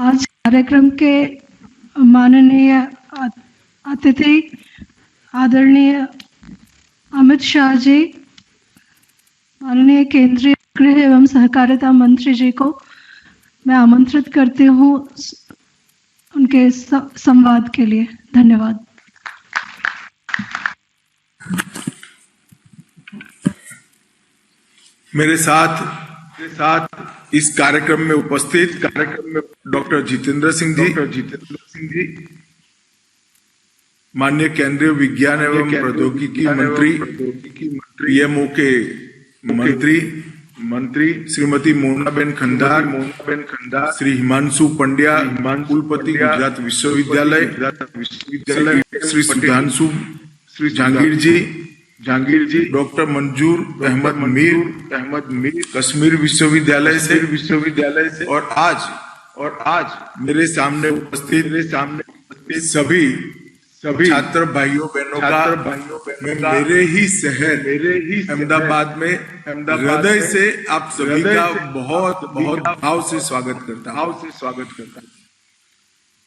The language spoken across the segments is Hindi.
आज कार्यक्रम के माननीय अतिथि आदरणीय अमित शाह जी, माननीय केंद्रीय गृह एवं सहकारिता मंत्री जी को मैं आमंत्रित करती हूँ उनके संवाद के लिए। धन्यवाद। मेरे साथ इस कार्यक्रम में उपस्थित डॉक्टर जितेंद्र सिंह जी, माननीय केंद्रीय विज्ञान एवं प्रौद्योगिकी मंत्री, पीएमओ के मंत्री श्रीमती मोनाबेन खंडार, श्री हिमांशु पंड्या, कुलपति गुजरात विश्वविद्यालय, श्री सुधांशु जहांगीर जी, डॉक्टर मंजूर अहमद मीर कश्मीर विश्वविद्यालय से, और आज मेरे सामने उपस्थित सभी छात्र भाइयों बहनों का मैं मेरे ही शहर अहमदाबाद में हृदय से आप सभी का बहुत भाव से स्वागत करता हूँ।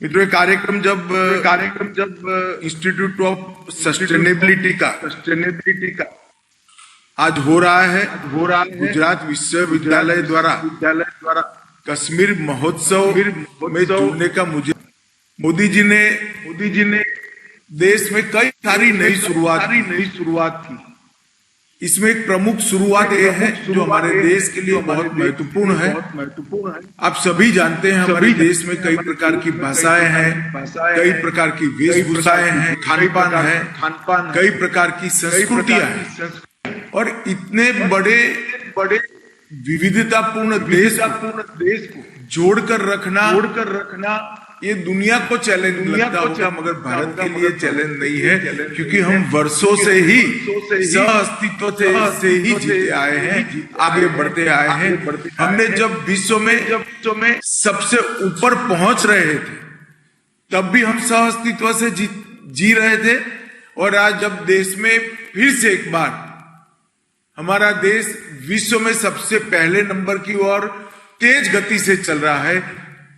मित्रों, कार्यक्रम जब इंस्टीट्यूट ऑफ सस्टेनेबिलिटी का आज हो रहा है गुजरात विश्वविद्यालय द्वारा कश्मीर महोत्सव में जुड़ने का मुझे मोदी जी ने देश में कई सारी नई शुरुआत की। इसमें एक प्रमुख शुरुआत यह है जो हमारे देश के लिए बहुत महत्वपूर्ण है। आप सभी जानते हैं हमारे देश में कई प्रकार की भाषाएं हैं, कई प्रकार की वेशभूषाएं हैं, खान पान, कई प्रकार की संस्कृतियां हैं, और इतने बड़े विविधतापूर्ण देश को जोड़कर रखना ये दुनिया को चैलेंज लगता होगा, मगर भारत के लिए चैलेंज नहीं है, क्योंकि हम वर्षों से ही सह अस्तित्व से ही जीते आए हैं, आगे बढ़ते आए हैं। हमने जब विश्व में सबसे ऊपर पहुंच रहे थे तब भी हम सह अस्तित्व से जी रहे थे, और आज जब देश में फिर से एक बार हमारा देश विश्व में सबसे पहले नंबर की ओर तेज गति से चल रहा है,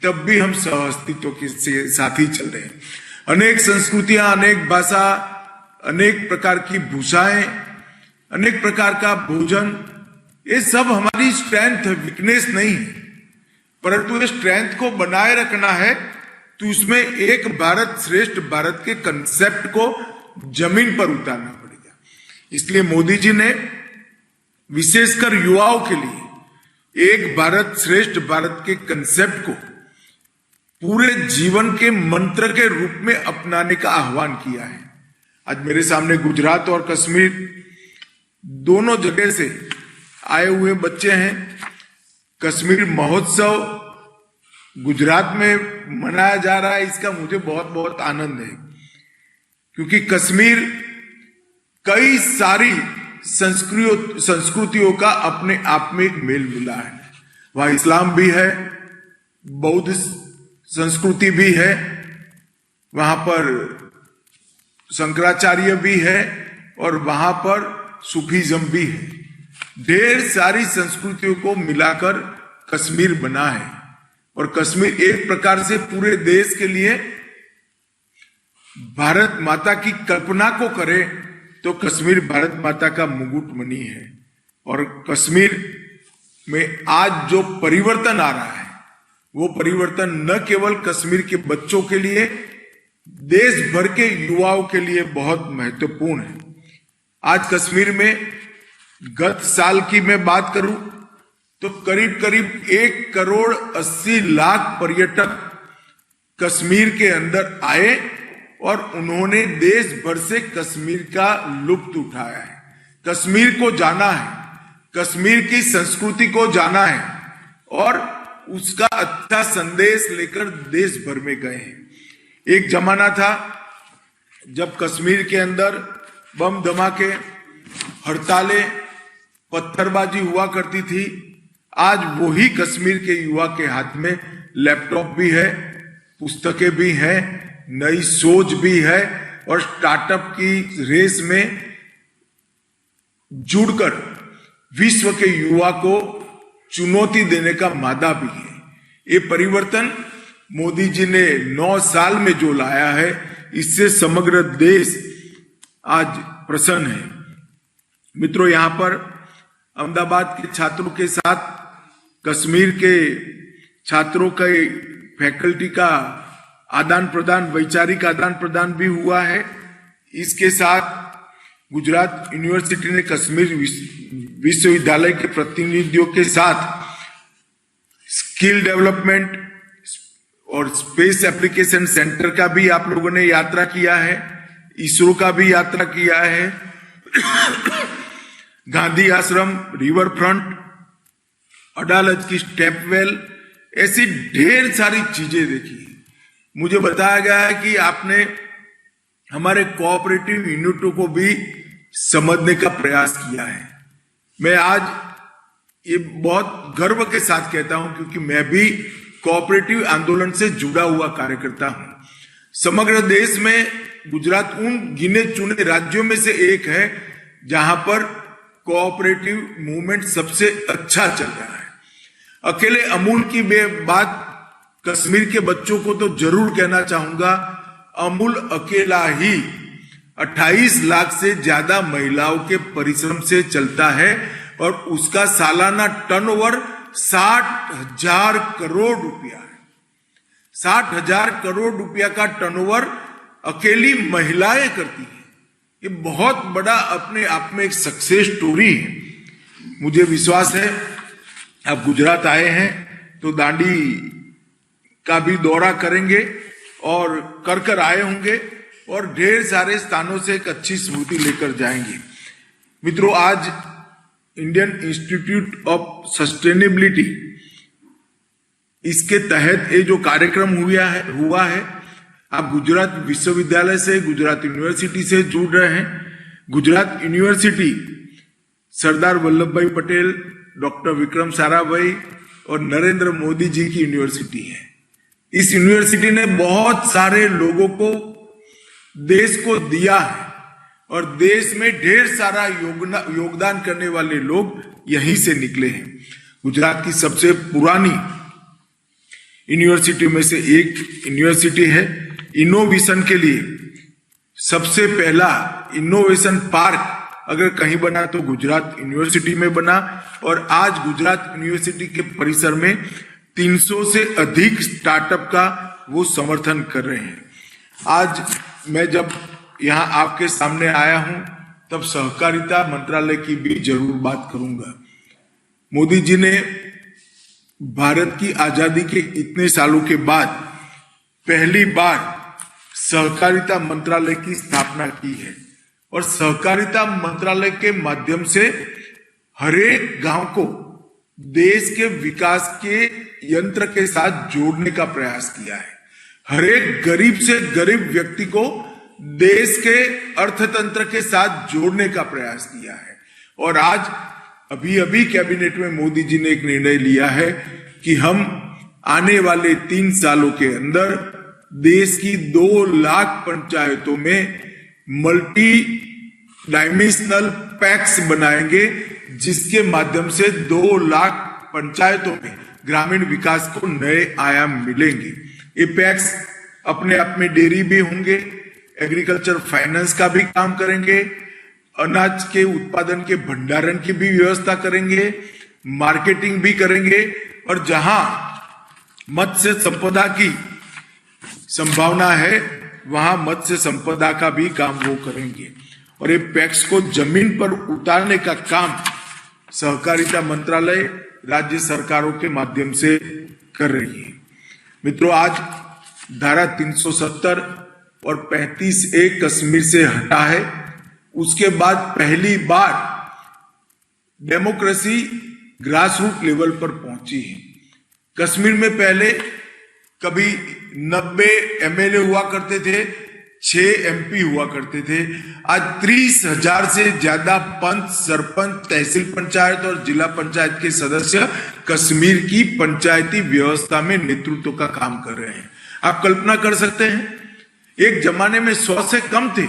तब भी हम सह अस्तित्व के साथ ही चल रहे हैं। अनेक संस्कृतियां, अनेक भाषा, अनेक प्रकार की भूषाएं, अनेक प्रकार का भोजन, ये सब हमारी स्ट्रेंथ है, वीकनेस नहीं है। परंतु ये स्ट्रेंथ को बनाए रखना है तो उसमें एक भारत श्रेष्ठ भारत के कंसेप्ट को जमीन पर उतारना पड़ेगा। इसलिए मोदी जी ने विशेषकर युवाओं के लिए एक भारत श्रेष्ठ भारत के कंसेप्ट को पूरे जीवन के मंत्र के रूप में अपनाने का आह्वान किया है। आज मेरे सामने गुजरात और कश्मीर दोनों जगह से आए हुए बच्चे हैं। कश्मीर महोत्सव गुजरात में मनाया जा रहा है, इसका मुझे बहुत आनंद है, क्योंकि कश्मीर कई सारी संस्कृतियों का अपने आप में एक मेल मिला है। वहां इस्लाम भी है, बौद्ध संस्कृति भी है, वहां पर शंकराचार्य भी है, और वहां पर सूफीज्म भी है। ढेर सारी संस्कृतियों को मिलाकर कश्मीर बना है, और कश्मीर एक प्रकार से पूरे देश के लिए भारत माता की कल्पना को करे तो कश्मीर भारत माता का मुकुटमणि है। और कश्मीर में आज जो परिवर्तन आ रहा है वो परिवर्तन न केवल कश्मीर के बच्चों के लिए, देश भर के युवाओं के लिए बहुत महत्वपूर्ण है। आज कश्मीर में गत साल की मैं बात करूं तो करीब 1,80,00,000 पर्यटक कश्मीर के अंदर आए, और उन्होंने देश भर से कश्मीर का लुत्फ उठाया है, कश्मीर को जाना है, कश्मीर की संस्कृति को जाना है, और उसका अच्छा संदेश लेकर देश भर में गए हैं। एक जमाना था जब कश्मीर के अंदर बम धमाके, हड़तालें, पत्थरबाजी हुआ करती थी। आज वही कश्मीर के युवा के हाथ में लैपटॉप भी है, पुस्तकें भी हैं, नई सोच भी है, और स्टार्टअप की रेस में जुड़कर विश्व के युवा को चुनौती देने का मादा भी है। ये परिवर्तन मोदी जी ने 9 साल में जो लाया है, इससे समग्र देश आज प्रसन्न है। मित्रों, यहाँ पर अहमदाबाद के छात्रों के साथ कश्मीर के छात्रों के फैकल्टी का आदान प्रदान, वैचारिक आदान प्रदान भी हुआ है। इसके साथ गुजरात यूनिवर्सिटी ने कश्मीर विश्वविद्यालय के प्रतिनिधियों के साथ स्किल डेवलपमेंट और स्पेस एप्लीकेशन सेंटर का भी आप लोगों ने यात्रा किया है, इसरो का भी यात्रा किया है, गांधी आश्रम, रिवर फ्रंट, अडालज की स्टेपवेल, ऐसी ढेर सारी चीजें देखी। मुझे बताया गया है कि आपने हमारे कोऑपरेटिव यूनिटों को भी समझने का प्रयास किया है। मैं आज ये बहुत गर्व के साथ कहता हूं, क्योंकि मैं भी कोऑपरेटिव आंदोलन से जुड़ा हुआ कार्यकर्ता हूं। समग्र देश में गुजरात उन गिने चुने राज्यों में से एक है जहां पर कोऑपरेटिव मूवमेंट सबसे अच्छा चल रहा है। अकेले अमूल की बात कश्मीर के बच्चों को तो जरूर कहना चाहूंगा। अमूल अकेला ही 28 लाख से ज्यादा महिलाओं के परिश्रम से चलता है और उसका सालाना टर्नओवर 60,000 करोड़ रुपया है। 60,000 करोड़ रुपया का टर्नओवर अकेली महिलाएं करती है। ये बहुत बड़ा अपने आप में एक सक्सेस स्टोरी है। मुझे विश्वास है आप गुजरात आए हैं तो दांडी का भी दौरा करेंगे और कर आए होंगे और ढेर सारे स्थानों से एक अच्छी स्मृति लेकर जाएंगे। मित्रों, आज इंडियन इंस्टीट्यूट ऑफ सस्टेनेबिलिटी, इसके तहत ये जो कार्यक्रम हुआ है, आप गुजरात विश्वविद्यालय से, गुजरात यूनिवर्सिटी से जुड़ रहे हैं। गुजरात यूनिवर्सिटी सरदार वल्लभ भाई पटेल, डॉक्टर विक्रम साराभाई और नरेंद्र मोदी जी की यूनिवर्सिटी है। इस यूनिवर्सिटी ने बहुत सारे लोगों को, देश को दिया है और देश में ढेर सारा योगदान करने वाले लोग यहीं से निकले हैं। गुजरात की सबसे पुरानी यूनिवर्सिटी में से एक यूनिवर्सिटी है। इनोवेशन के लिए सबसे पहला इनोवेशन पार्क अगर कहीं बना तो गुजरात यूनिवर्सिटी में बना और आज गुजरात यूनिवर्सिटी के परिसर में 300 से अधिक स्टार्टअप का वो समर्थन कर रहे हैं। आज मैं जब यहाँ आपके सामने आया हूं तब सहकारिता मंत्रालय की भी जरूर बात करूंगा। मोदी जी ने भारत की आजादी के इतने सालों के बाद पहली बार सहकारिता मंत्रालय की स्थापना की है और सहकारिता मंत्रालय के माध्यम से हरेक गांव को देश के विकास के यंत्र के साथ जोड़ने का प्रयास किया है। हरेक गरीब से गरीब व्यक्ति को देश के अर्थतंत्र के साथ जोड़ने का प्रयास किया है। और आज अभी कैबिनेट में मोदी जी ने एक निर्णय लिया है कि हम आने वाले 3 सालों के अंदर देश की 2 लाख पंचायतों में मल्टी डायमेंशनल पैक्स बनाएंगे, जिसके माध्यम से 2 लाख पंचायतों में ग्रामीण विकास को नए आयाम मिलेंगे। ये पैक्स अपने आप में डेयरी भी होंगे, एग्रीकल्चर फाइनेंस का भी काम करेंगे, अनाज के उत्पादन के भंडारण की भी व्यवस्था करेंगे, मार्केटिंग भी करेंगे और जहां मत्स्य संपदा की संभावना है वहां मत्स्य संपदा का भी काम वो करेंगे। और ये पैक्स को जमीन पर उतारने का काम सहकारिता मंत्रालय राज्य सरकारों के माध्यम से कर रही है। मित्रों, आज धारा 370 और 35A कश्मीर से हटा है। उसके बाद पहली बार डेमोक्रेसी ग्रास रूट लेवल पर पहुंची है। कश्मीर में पहले कभी 90 MLA हुआ करते थे, 6 MP हुआ करते थे। आज 30,000 से ज्यादा पंच, सरपंच, तहसील पंचायत और जिला पंचायत के सदस्य कश्मीर की पंचायती व्यवस्था में नेतृत्व का काम कर रहे हैं। आप कल्पना कर सकते हैं, एक जमाने में 100 से कम थे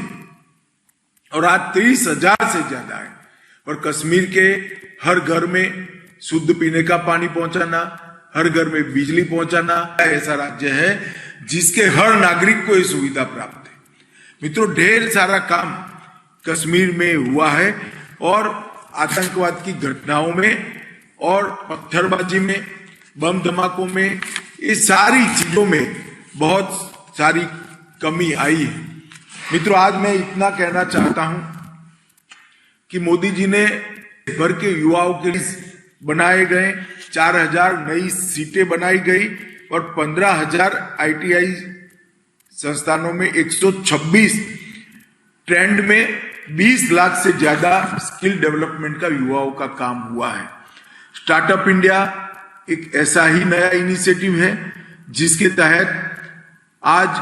और आज 30,000 से ज्यादा है। और कश्मीर के हर घर में शुद्ध पीने का पानी पहुंचाना, हर घर में बिजली पहुंचाना, ऐसा राज्य है जिसके हर नागरिक को ये सुविधा प्राप्त है। मित्रों, ढेर सारा काम कश्मीर में हुआ है और आतंकवाद की घटनाओं में और पत्थरबाजी में, बम धमाकों में, ये सारी चीजों में बहुत सारी कमी आई है। मित्रों, आज मैं इतना कहना चाहता हूं कि मोदी जी ने भर के युवाओं के लिए बनाए गए 4000 नई सीटें बनाई गई और 15000 ITI संस्थानों में 126 ट्रेंड में 20 लाख से ज्यादा स्किल डेवलपमेंट का युवाओं का काम हुआ है। स्टार्टअप इंडिया एक ऐसा ही नया इनिशिएटिव है जिसके तहत आज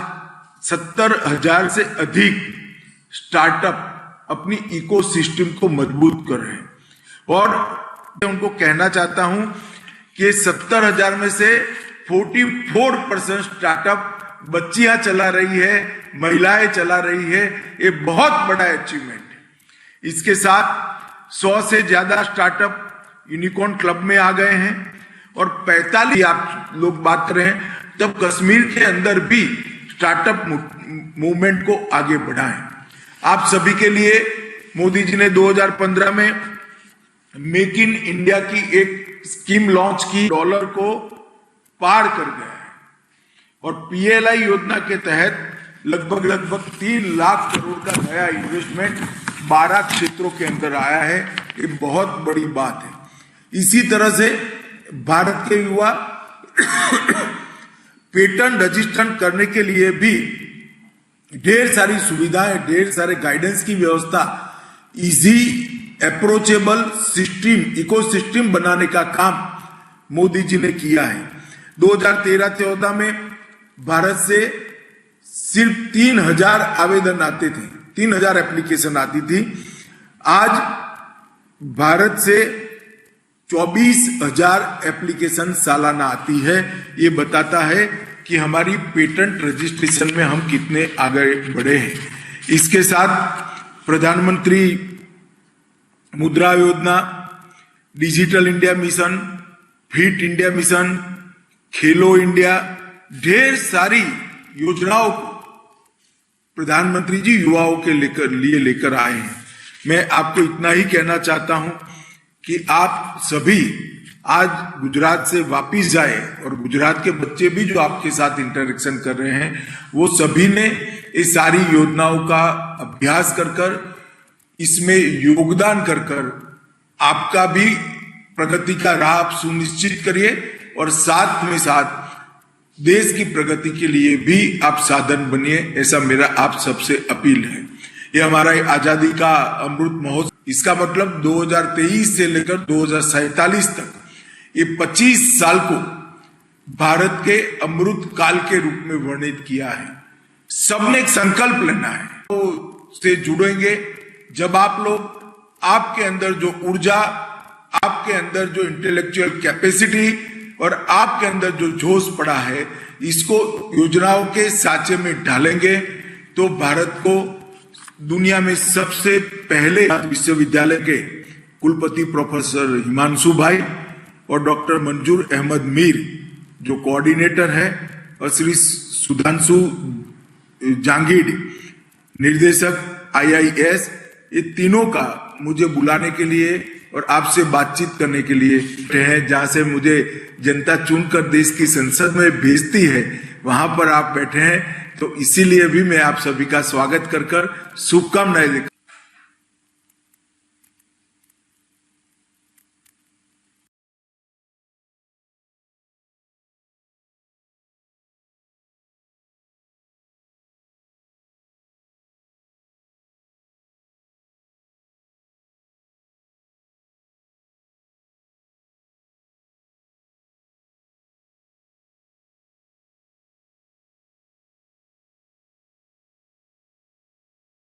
70,000 से अधिक स्टार्टअप अपनी इकोसिस्टम को मजबूत कर रहे हैं और मैं उनको कहना चाहता हूं कि 70,000 में से 44% स्टार्टअप बच्चियां चला रही है, महिलाएं चला रही है। ये बहुत बड़ा अचीवमेंट है। इसके साथ 100 से ज्यादा स्टार्टअप यूनिकॉर्न क्लब में आ गए हैं और 45 आप लोग बात कर रहे हैं, तब कश्मीर के अंदर भी स्टार्टअप मूवमेंट को आगे बढ़ाएं। आप सभी के लिए मोदी जी ने 2015 में मेक इन इंडिया की एक स्कीम लॉन्च की, डॉलर को पार कर गया है और PLI योजना के तहत लगभग 3 लाख करोड़ का नया इन्वेस्टमेंट 12 क्षेत्रों के अंदर आया है। ये बहुत बड़ी बात है। इसी तरह से भारत के युवा पेटेंट रजिस्ट्रेशन करने के लिए भी ढेर सारी सुविधाएं, ढेर सारे गाइडेंस की व्यवस्था, इजी अप्रोचेबल सिस्टम, इकोसिस्टम बनाने का काम मोदी जी ने किया है। 2013-14 में भारत से सिर्फ 3000 आवेदन आते थे, 3000 एप्लीकेशन आती थी। आज भारत से 24,000 एप्लीकेशन सालाना आती है। ये बताता है कि हमारी पेटेंट रजिस्ट्रेशन में हम कितने आगे बढ़े हैं। इसके साथ प्रधानमंत्री मुद्रा योजना, digital India mission, fit India mission, खेलो इंडिया, ढेर सारी योजनाओं को प्रधानमंत्री जी युवाओं के लिए लेकर आए हैं। मैं आपको इतना ही कहना चाहता हूं कि आप सभी आज गुजरात से वापिस जाए और गुजरात के बच्चे भी जो आपके साथ इंटरेक्शन कर रहे हैं, वो सभी ने इस सारी योजनाओं का अभ्यास कर इसमें योगदान कर आपका भी प्रगति का राह आप सुनिश्चित करिए और साथ में साथ देश की प्रगति के लिए भी आप साधन बनिए। ऐसा मेरा आप सबसे अपील है। ये हमारा आजादी का अमृत महोत्सव, इसका मतलब 2023 से लेकर 2047 तक ये 25 साल को भारत के अमृत काल के रूप में वर्णित किया है। सबने एक संकल्प लेना है, तो से जुड़ेंगे जब आप लोग, आपके अंदर जो ऊर्जा, आपके अंदर जो इंटेलेक्चुअल कैपेसिटी और आपके अंदर जो जोश पड़ा है, इसको योजनाओं के साँचे में डालेंगे तो भारत को दुनिया में सबसे पहले विश्वविद्यालय के कुलपति प्रोफेसर हिमांशु भाई और डॉक्टर मंजूर अहमद मीर जो कोऑर्डिनेटर है और श्री सुधांशु जांगीड निर्देशक IIS, ये तीनों का मुझे बुलाने के लिए और आपसे बातचीत करने के लिए हैं। जहां से मुझे जनता चुनकर देश की संसद में भेजती है, वहां पर आप बैठे हैं, तो इसीलिए भी मैं आप सभी का स्वागत कर शुभकामनाएं देकर